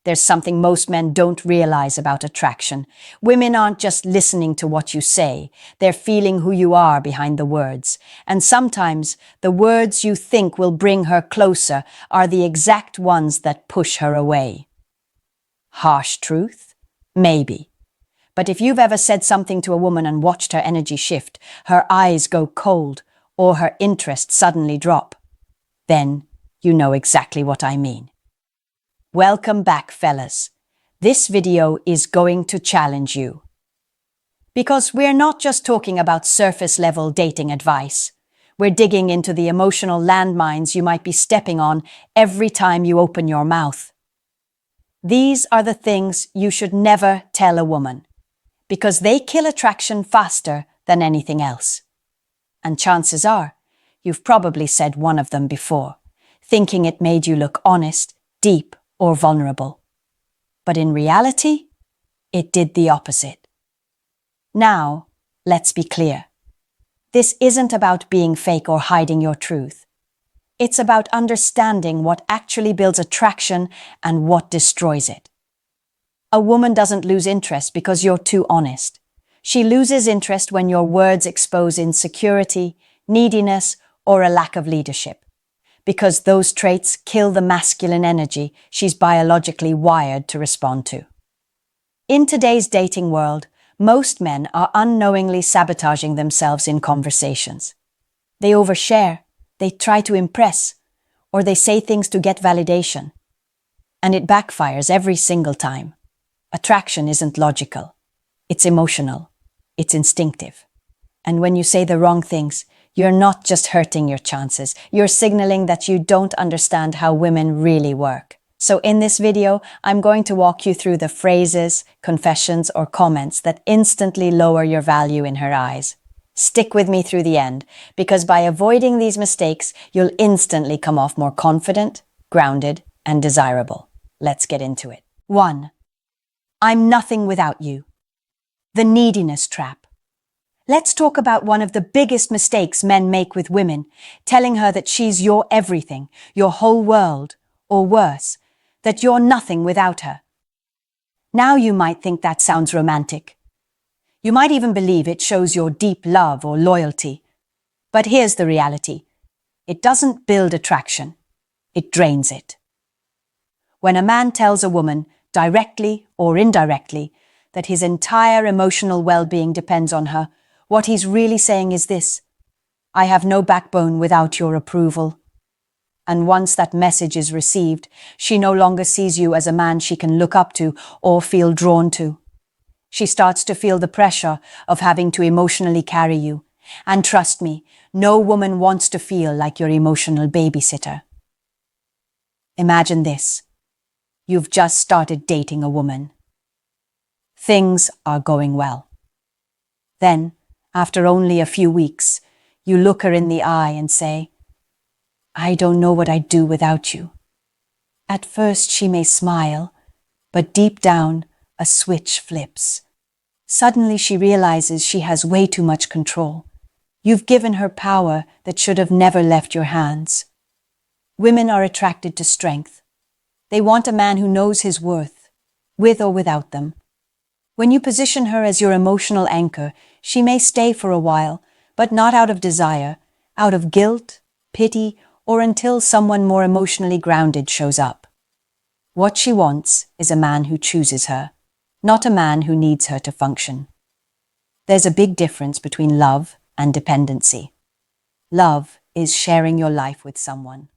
There's something most men don't realize about attraction. Women aren't just listening to what you say, they're feeling who you are behind the words. And sometimes the words you think will bring her closer are the exact ones that push her away. Harsh truth? Maybe. But if you've ever said something to a woman and watched her energy shift, her eyes go cold, or her interest suddenly drop, then you know exactly what I mean. Welcome back, fellas. This video is going to challenge you. Because we're not just talking about surface-level dating advice. We're digging into the emotional landmines you might be stepping on every time you open your mouth. These are the things you should never tell a woman, because they kill attraction faster than anything else. And chances are, you've probably said one of them before, thinking it made you look honest, deep, or vulnerable. But in reality, it did the opposite. Now, let's be clear. This isn't about being fake or hiding your truth. It's about understanding what actually builds attraction and what destroys it. A woman doesn't lose interest because you're too honest. She loses interest when your words expose insecurity, neediness, or a lack of leadership, because those traits kill the masculine energy she's biologically wired to respond to. In today's dating world, most men are unknowingly sabotaging themselves in conversations. They overshare, they try to impress, or they say things to get validation. And it backfires every single time. Attraction isn't logical. It's emotional. It's instinctive. And when you say the wrong things, you're not just hurting your chances, you're signaling that you don't understand how women really work. So in this video, I'm going to walk you through the phrases, confessions, or comments that instantly lower your value in her eyes. Stick with me through the end, because by avoiding these mistakes, you'll instantly come off more confident, grounded, and desirable. Let's get into it. 1. I'm nothing without you. The neediness trap. Let's talk about one of the biggest mistakes men make with women, telling her that she's your everything, your whole world, or worse, that you're nothing without her. Now you might think that sounds romantic. You might even believe it shows your deep love or loyalty. But here's the reality. It doesn't build attraction. It drains it. When a man tells a woman, directly or indirectly, that his entire emotional well-being depends on her, what he's really saying is this: I have no backbone without your approval. And once that message is received, she no longer sees you as a man she can look up to or feel drawn to. She starts to feel the pressure of having to emotionally carry you. And trust me, no woman wants to feel like your emotional babysitter. Imagine this. You've just started dating a woman. Things are going well. Then, after only a few weeks, you look her in the eye and say, I don't know what I'd do without you. At first she may smile, but deep down a switch flips. Suddenly she realizes she has way too much control. You've given her power that should have never left your hands. Women are attracted to strength. They want a man who knows his worth, with or without them. When you position her as your emotional anchor, she may stay for a while, but not out of desire, out of guilt, pity, or until someone more emotionally grounded shows up. What she wants is a man who chooses her, not a man who needs her to function. There's a big difference between love and dependency. Love is sharing your life with someone.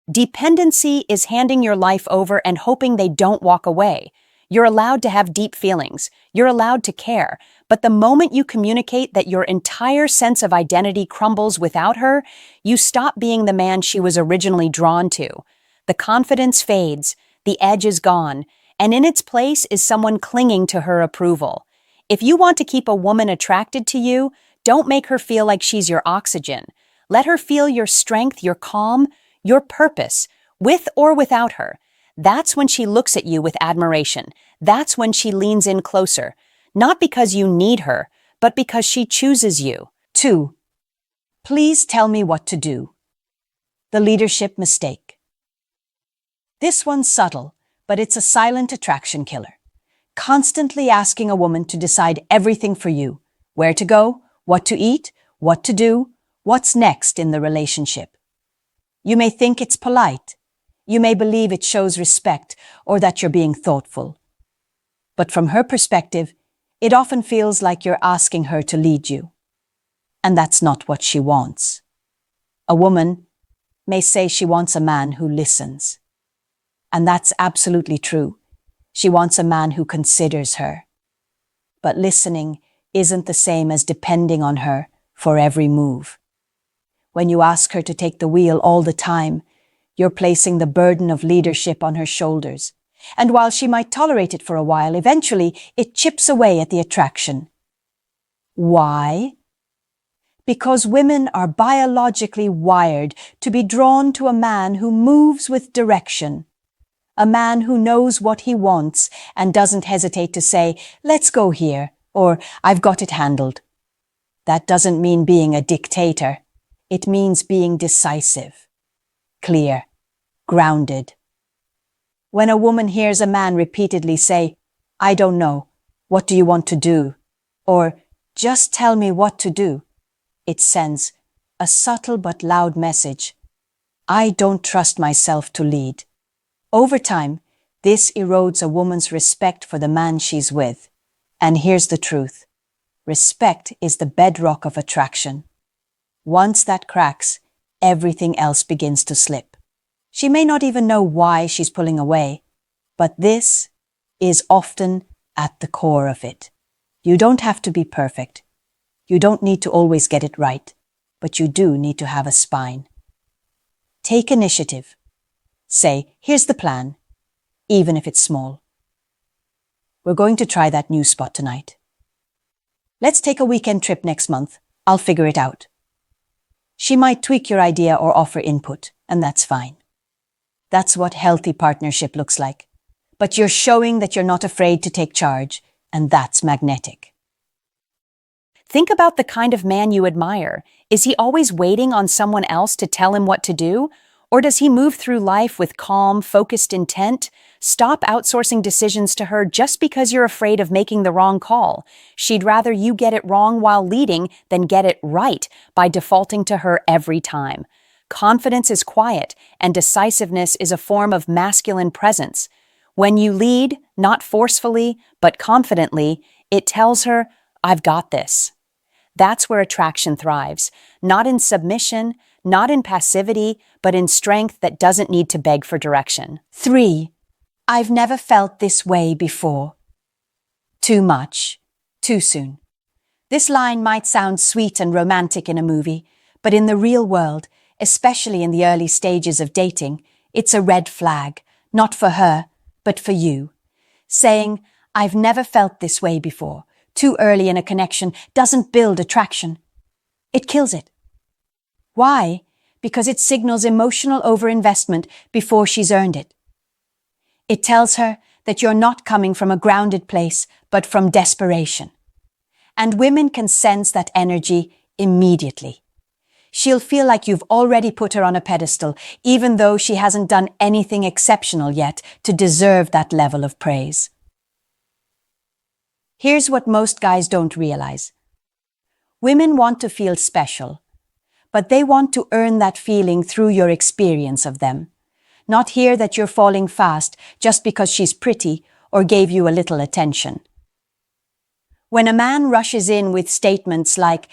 Dependency is handing your life over and hoping they don't walk away. You're allowed to have deep feelings. You're allowed to care. But the moment you communicate that your entire sense of identity crumbles without her, you stop being the man she was originally drawn to. The confidence fades, the edge is gone, and in its place is someone clinging to her approval. If you want to keep a woman attracted to you, don't make her feel like she's your oxygen. Let her feel your strength, your calm, your purpose, with or without her. That's when she looks at you with admiration. That's when she leans in closer. Not because you need her, but because she chooses you. 2. Please tell me what to do. The leadership mistake. This one's subtle, but it's a silent attraction killer, constantly asking a woman to decide everything for you: where to go, what to eat, what to do, what's next in the relationship. You may think it's polite. You may believe it shows respect or that you're being thoughtful. But from her perspective, it often feels like you're asking her to lead you. And that's not what she wants. A woman may say she wants a man who listens. And that's absolutely true. She wants a man who considers her. But listening isn't the same as depending on her for every move. When you ask her to take the wheel all the time, you're placing the burden of leadership on her shoulders. And while she might tolerate it for a while, eventually it chips away at the attraction. Why? Because women are biologically wired to be drawn to a man who moves with direction. A man who knows what he wants and doesn't hesitate to say, "Let's go here," or "I've got it handled." That doesn't mean being a dictator. It means being decisive, clear, grounded. When a woman hears a man repeatedly say, "I don't know, what do you want to do?" or "Just tell me what to do," it sends a subtle but loud message: "I don't trust myself to lead." Over time, this erodes a woman's respect for the man she's with. And here's the truth: respect is the bedrock of attraction. Once that cracks, everything else begins to slip. She may not even know why she's pulling away, but this is often at the core of it. You don't have to be perfect. You don't need to always get it right, but you do need to have a spine. Take initiative. Say, "Here's the plan," even if it's small. "We're going to try that new spot tonight." "Let's take a weekend trip next month. I'll figure it out." She might tweak your idea or offer input, and that's fine. That's what healthy partnership looks like. But you're showing that you're not afraid to take charge, and that's magnetic. Think about the kind of man you admire. Is he always waiting on someone else to tell him what to do? Or does he move through life with calm, focused intent? Stop outsourcing decisions to her just because you're afraid of making the wrong call. She'd rather you get it wrong while leading than get it right by defaulting to her every time. Confidence is quiet, and decisiveness is a form of masculine presence. When you lead, not forcefully, but confidently, it tells her, "I've got this." That's where attraction thrives, not in submission, not in passivity, but in strength that doesn't need to beg for direction. 3. I've never felt this way before. Too much, too soon. This line might sound sweet and romantic in a movie, but in the real world, especially in the early stages of dating, it's a red flag, not for her, but for you. Saying, "I've never felt this way before," too early in a connection doesn't build attraction. It kills it. Why? Because it signals emotional overinvestment before she's earned it. It tells her that you're not coming from a grounded place, but from desperation. And women can sense that energy immediately. She'll feel like you've already put her on a pedestal, even though she hasn't done anything exceptional yet to deserve that level of praise. Here's what most guys don't realize. Women want to feel special, but they want to earn that feeling through your experience of them. Not hear that you're falling fast just because she's pretty or gave you a little attention. When a man rushes in with statements like,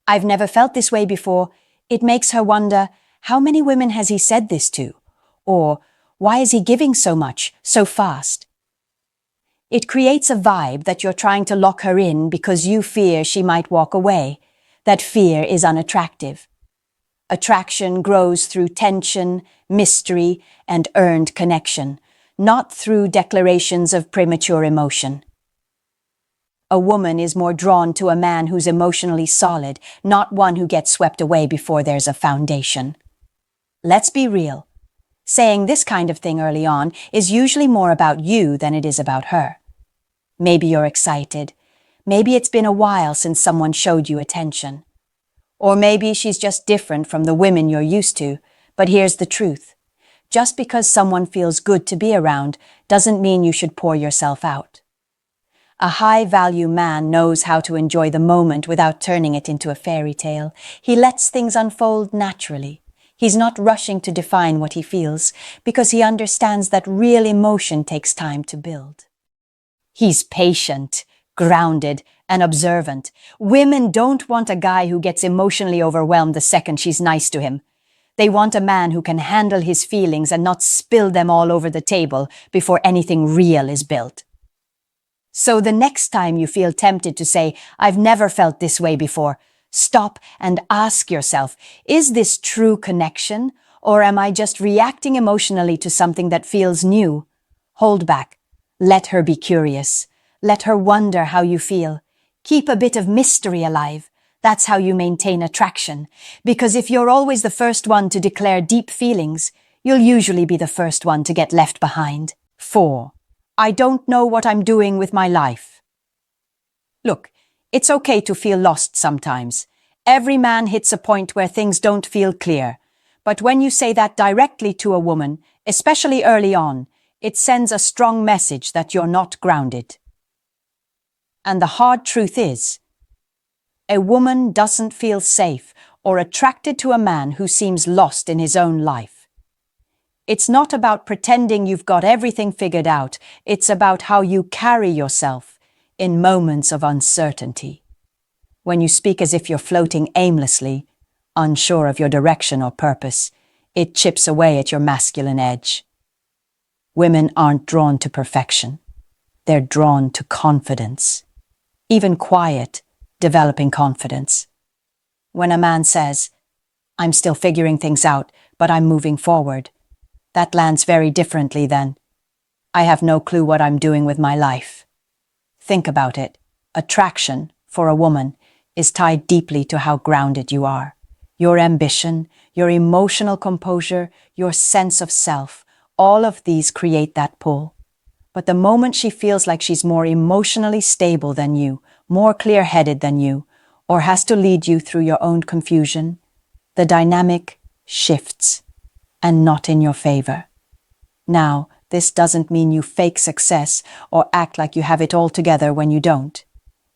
"I've never felt this way before," it makes her wonder, how many women has he said this to? Or, why is he giving so much, so fast? It creates a vibe that you're trying to lock her in because you fear she might walk away. That fear is unattractive. Attraction grows through tension, mystery, and earned connection, not through declarations of premature emotion. A woman is more drawn to a man who's emotionally solid, not one who gets swept away before there's a foundation. Let's be real. Saying this kind of thing early on is usually more about you than it is about her. Maybe you're excited. Maybe it's been a while since someone showed you attention. Or maybe she's just different from the women you're used to. But here's the truth. Just because someone feels good to be around doesn't mean you should pour yourself out. A high-value man knows how to enjoy the moment without turning it into a fairy tale. He lets things unfold naturally. He's not rushing to define what he feels because he understands that real emotion takes time to build. He's patient, grounded, and observant. Women don't want a guy who gets emotionally overwhelmed the second she's nice to him. They want a man who can handle his feelings and not spill them all over the table before anything real is built. So the next time you feel tempted to say, "I've never felt this way before," stop and ask yourself, is this true connection, or am I just reacting emotionally to something that feels new? Hold back. Let her be curious. Let her wonder how you feel. Keep a bit of mystery alive. That's how you maintain attraction. Because if you're always the first one to declare deep feelings, you'll usually be the first one to get left behind. 4. I don't know what I'm doing with my life. Look, it's okay to feel lost sometimes. Every man hits a point where things don't feel clear. But when you say that directly to a woman, especially early on, it sends a strong message that you're not grounded. And the hard truth is, a woman doesn't feel safe or attracted to a man who seems lost in his own life. It's not about pretending you've got everything figured out. It's about how you carry yourself in moments of uncertainty. When you speak as if you're floating aimlessly, unsure of your direction or purpose, it chips away at your masculine edge. Women aren't drawn to perfection. They're drawn to confidence. Even quiet, developing confidence. When a man says, "I'm still figuring things out, but I'm moving forward," that lands very differently than, "I have no clue what I'm doing with my life." Think about it. Attraction, for a woman, is tied deeply to how grounded you are. Your ambition, your emotional composure, your sense of self, all of these create that pull. But the moment she feels like she's more emotionally stable than you, more clear-headed than you, or has to lead you through your own confusion, the dynamic shifts, and not in your favor. Now, this doesn't mean you fake success or act like you have it all together when you don't.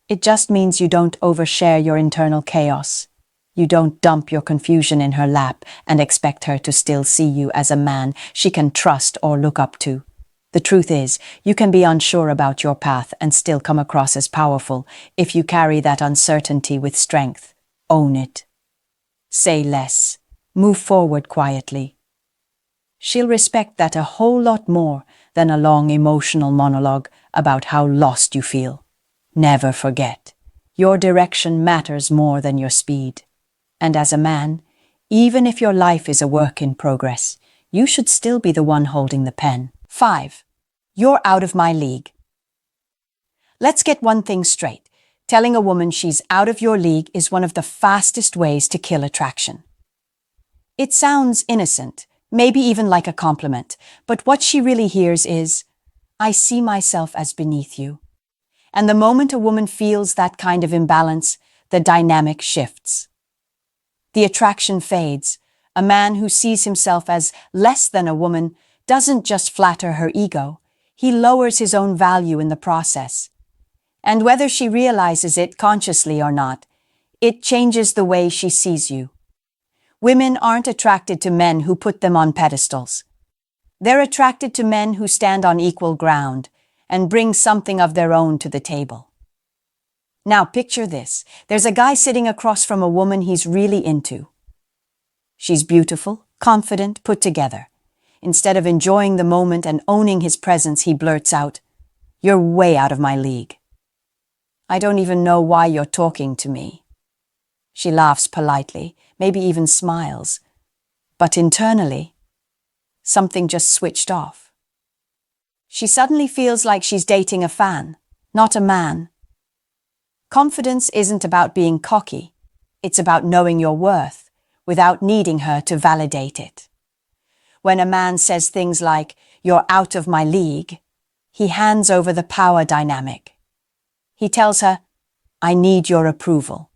It just means you don't overshare your internal chaos. You don't dump your confusion in her lap and expect her to still see you as a man she can trust or look up to. The truth is, you can be unsure about your path and still come across as powerful if you carry that uncertainty with strength. Own it. Say less. Move forward quietly. She'll respect that a whole lot more than a long emotional monologue about how lost you feel. Never forget, your direction matters more than your speed. And as a man, even if your life is a work in progress, you should still be the one holding the pen. 5. You're out of my league. Let's get one thing straight. Telling a woman she's out of your league is one of the fastest ways to kill attraction. It sounds innocent, maybe even like a compliment, but what she really hears is, "I see myself as beneath you." And the moment a woman feels that kind of imbalance, the dynamic shifts. The attraction fades. A man who sees himself as less than a woman doesn't just flatter her ego, he lowers his own value in the process. And whether she realizes it consciously or not, it changes the way she sees you. Women aren't attracted to men who put them on pedestals. They're attracted to men who stand on equal ground and bring something of their own to the table. Now picture this. There's a guy sitting across from a woman he's really into. She's beautiful, confident, put together. Instead of enjoying the moment and owning his presence, he blurts out, "You're way out of my league. I don't even know why you're talking to me." She laughs politely, maybe even smiles. But internally, something just switched off. She suddenly feels like she's dating a fan, not a man. Confidence isn't about being cocky. It's about knowing your worth without needing her to validate it. When a man says things like, "You're out of my league," he hands over the power dynamic. He tells her, "I need your approval."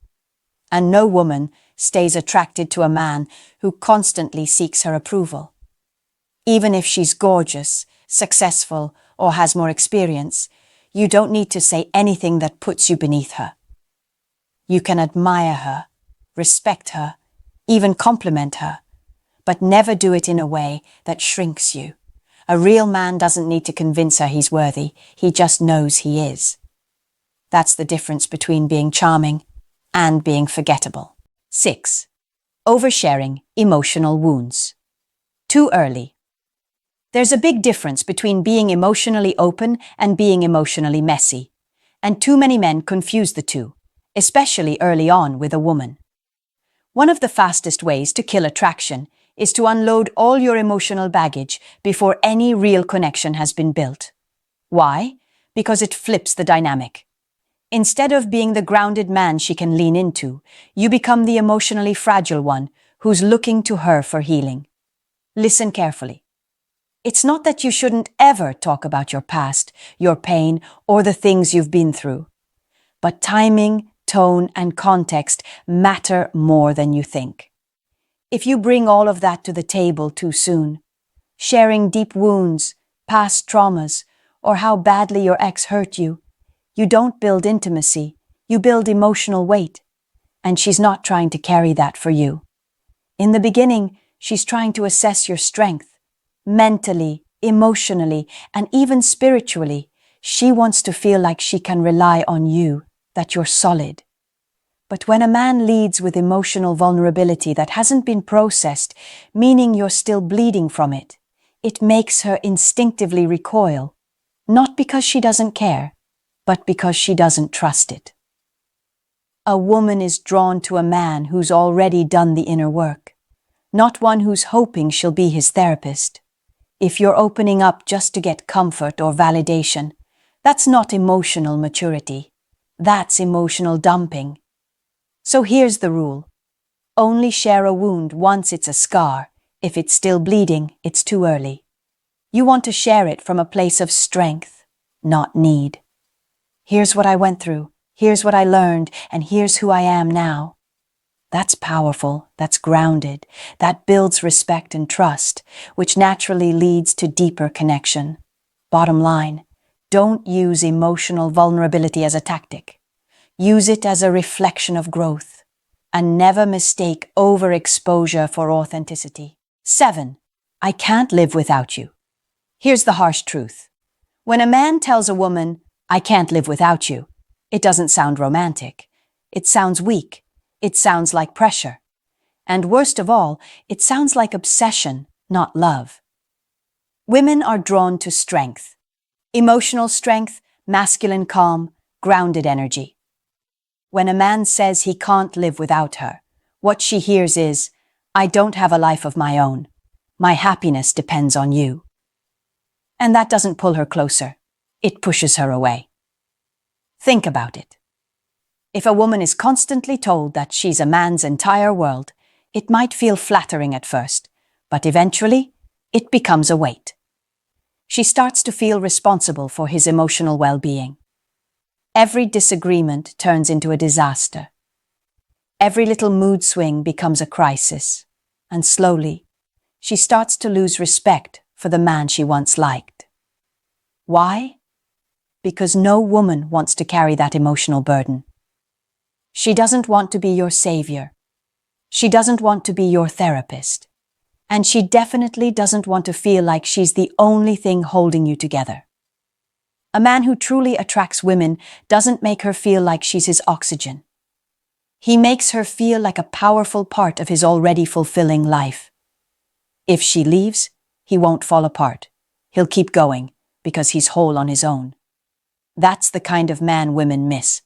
And no woman stays attracted to a man who constantly seeks her approval. Even if she's gorgeous, successful, or has more experience, you don't need to say anything that puts you beneath her. You can admire her, respect her, even compliment her, but never do it in a way that shrinks you. A real man doesn't need to convince her he's worthy, he just knows he is. That's the difference between being charming and being forgettable. 6. Oversharing emotional wounds. Too early. There's a big difference between being emotionally open and being emotionally messy, and too many men confuse the two, especially early on with a woman. One of the fastest ways to kill attraction is to unload all your emotional baggage before any real connection has been built. Why? Because it flips the dynamic. Instead of being the grounded man she can lean into, you become the emotionally fragile one who's looking to her for healing. Listen carefully. It's not that you shouldn't ever talk about your past, your pain, or the things you've been through. But timing, tone, and context matter more than you think. If you bring all of that to the table too soon, sharing deep wounds, past traumas, or how badly your ex hurt you, you don't build intimacy, you build emotional weight. And she's not trying to carry that for you. In the beginning, she's trying to assess your strength. Mentally, emotionally, and even spiritually, she wants to feel like she can rely on you, that you're solid. But when a man leads with emotional vulnerability that hasn't been processed, meaning you're still bleeding from it, it makes her instinctively recoil, not because she doesn't care, but because she doesn't trust it. A woman is drawn to a man who's already done the inner work, not one who's hoping she'll be his therapist. If you're opening up just to get comfort or validation, that's not emotional maturity. That's emotional dumping. So here's the rule. Only share a wound once it's a scar. If it's still bleeding, it's too early. You want to share it from a place of strength, not need. Here's what I went through, here's what I learned, and here's who I am now. That's powerful, that's grounded, that builds respect and trust, which naturally leads to deeper connection. Bottom line, don't use emotional vulnerability as a tactic. Use it as a reflection of growth, and never mistake overexposure for authenticity. 7. I can't live without you. Here's the harsh truth. When a man tells a woman, I can't live without you, it doesn't sound romantic. It sounds weak. It sounds like pressure. And worst of all, it sounds like obsession, not love. Women are drawn to strength. Emotional strength, masculine calm, grounded energy. When a man says he can't live without her, what she hears is, I don't have a life of my own. My happiness depends on you. And that doesn't pull her closer. It pushes her away. Think about it. If a woman is constantly told that she's a man's entire world, it might feel flattering at first, but eventually, it becomes a weight. She starts to feel responsible for his emotional well-being. Every disagreement turns into a disaster. Every little mood swing becomes a crisis, and slowly, she starts to lose respect for the man she once liked. Why? Because no woman wants to carry that emotional burden. She doesn't want to be your savior. She doesn't want to be your therapist. And she definitely doesn't want to feel like she's the only thing holding you together. A man who truly attracts women doesn't make her feel like she's his oxygen. He makes her feel like a powerful part of his already fulfilling life. If she leaves, he won't fall apart. He'll keep going because he's whole on his own. That's the kind of man women miss.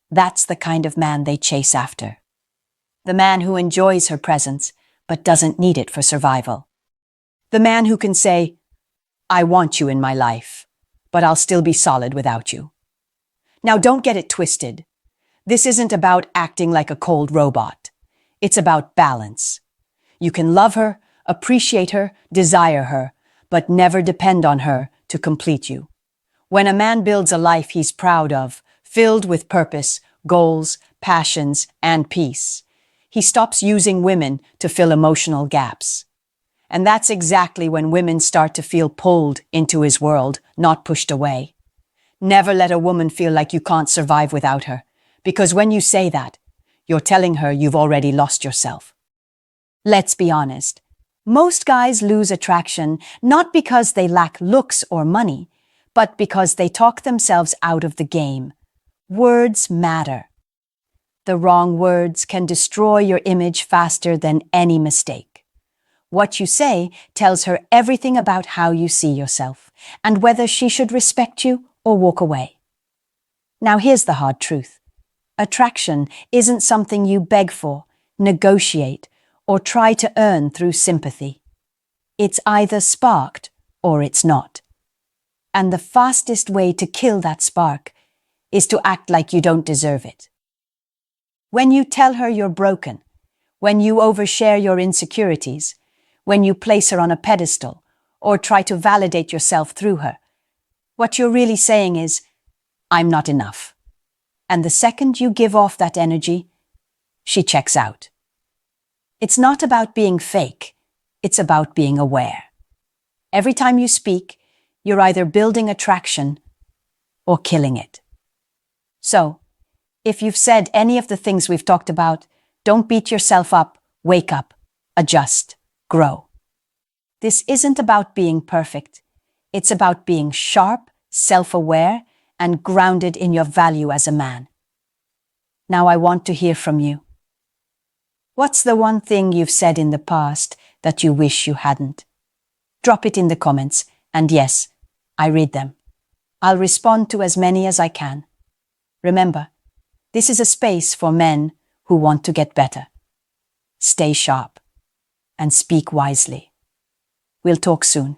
That's the kind of man they chase after. The man who enjoys her presence but doesn't need it for survival. The man who can say, I want you in my life, but I'll still be solid without you. Now don't get it twisted. This isn't about acting like a cold robot. It's about balance. You can love her, appreciate her, desire her, but never depend on her to complete you. When a man builds a life he's proud of, filled with purpose, goals, passions, and peace, he stops using women to fill emotional gaps. And that's exactly when women start to feel pulled into his world, not pushed away. Never let a woman feel like you can't survive without her, because when you say that, you're telling her you've already lost yourself. Let's be honest. Most guys lose attraction not because they lack looks or money, but because they talk themselves out of the game. Words matter. The wrong words can destroy your image faster than any mistake. What you say tells her everything about how you see yourself and whether she should respect you or walk away. Now here's the hard truth. Attraction isn't something you beg for, negotiate, or try to earn through sympathy. It's either sparked or it's not. And the fastest way to kill that spark is to act like you don't deserve it. When you tell her you're broken, when you overshare your insecurities, when you place her on a pedestal or try to validate yourself through her, what you're really saying is, I'm not enough. And the second you give off that energy, she checks out. It's not about being fake, it's about being aware. Every time you speak, you're either building attraction or killing it. So, if you've said any of the things we've talked about, don't beat yourself up, wake up, adjust, grow. This isn't about being perfect. It's about being sharp, self-aware, and grounded in your value as a man. Now I want to hear from you. What's the one thing you've said in the past that you wish you hadn't? Drop it in the comments, and yes, I read them. I'll respond to as many as I can. Remember, this is a space for men who want to get better. Stay sharp and speak wisely. We'll talk soon.